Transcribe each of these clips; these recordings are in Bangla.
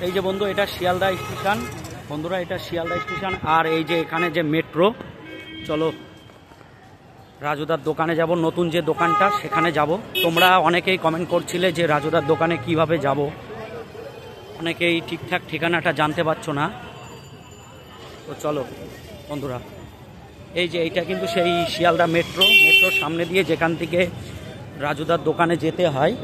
এই যে বন্ধু, এটা শিয়ালদা স্টেশন বন্ধুরা, এটা শিয়ালদা স্টেশন। আর এই যে এখানে যে মেট্রো, চলো রাজুদার দোকানে যাব, নতুন যে দোকানটা সেখানে যাব। তোমরা অনেকেই কমেন্ট করছিলে যে রাজুদার দোকানে কিভাবে যাব, অনেকেই ঠিকঠাক ঠিকানাটা জানতে পারছো না। তো চলো বন্ধুরা, এই যে এইটা কিন্তু সেই শিয়ালদা মেট্রোর সামনে দিয়ে যেখান থেকে রাজুদার দোকানে যেতে হয়।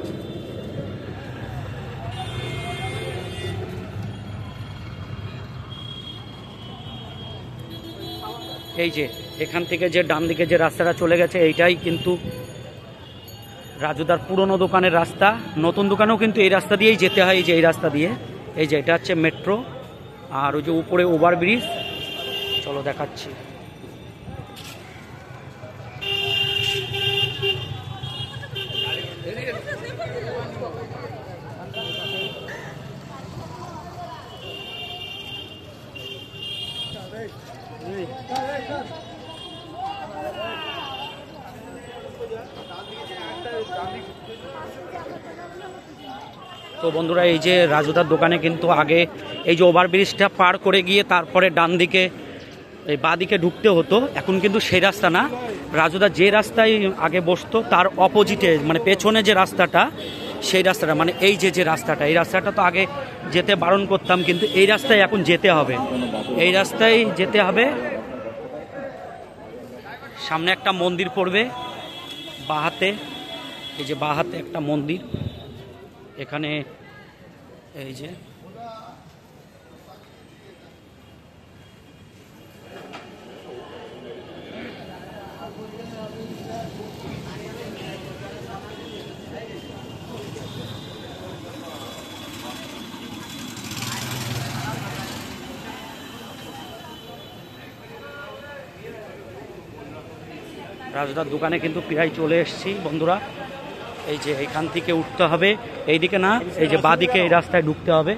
এই যে এখান থেকে যে ডান দিকে যে রাস্তাটা চলে গেছে, এইটাই কিন্তু রাজুদার পুরনো দোকানের রাস্তা। নতুন দোকানেও কিন্তু এই রাস্তা দিয়েই যেতে হয়, এই যে এই রাস্তা দিয়ে। এই যে এটা হচ্ছে মেট্রো, আর ওই যে উপরে ওভারব্রিজ, চলো দেখাচ্ছি। তো বন্ধুরা, এই যে রাজুদার দোকানে কিন্তু আগে এই যে ওভারব্রিজটা পার করে গিয়ে তারপরে ডান দিকে এই বাঁ দিকে ঢুকতে হতো। এখন কিন্তু সেই রাস্তা না, রাজুদা যে রাস্তায় আগে বসতো তার অপোজিটে, মানে পেছনে যে রাস্তাটা, সেই রাস্তাটা, মানে এই যে রাস্তাটা, এই রাস্তাটা তো আগে যেতে বারণ করতাম, কিন্তু এই রাস্তায় এখন যেতে হবে, এই রাস্তায় যেতে হবে। সামনে একটা মন্দির পড়বে বাহাতে, এই যে বাহাতে একটা মন্দির, এখানে এই যে রাজুদার দোকানে কিন্তু প্রায় চলে এসেছি বন্ধুরা। এই যে এখান থেকে উঠতে হবে, এইদিকে না, এই যে বাঁদিকে এই রাস্তায় ঢুকতে হবে।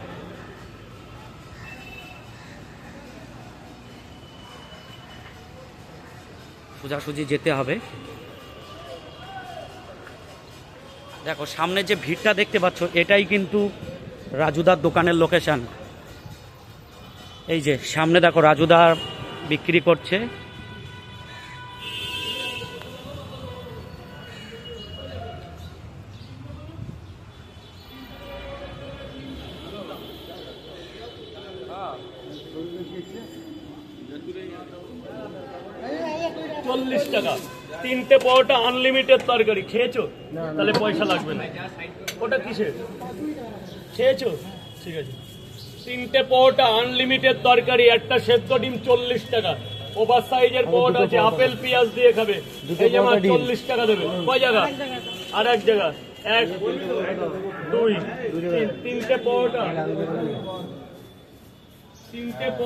সোজাসুজি যেতে হবে। দেখো সামনে যে ভিড়টা দেখতে পাচ্ছ, এটাই কিন্তু রাজুদার দোকানের লোকেশন। এই যে সামনে দেখো রাজুদা বিক্রি করছে। চল্লিশ টাকা 3টে পরোটা, আনলিমিটেড তরকারি। খেয়েছো? তাহলে পয়সা লাগবে না। ওটা কিসের খেয়েছো? ঠিক আছে, 3টে পরোটা, আনলিমিটেড তরকারি, একটা সেদ্ধ ডিম 40 টাকা। ওভার সাইজের পরোটা আছে, আপেল পেঁয়াজ দিয়ে খাবে। এই যে আমার 40 টাকা দেবে। কয় জায়গা? আর এক জায়গা, 1 2 3, 3টে পরোটা, 3টে পরোটা।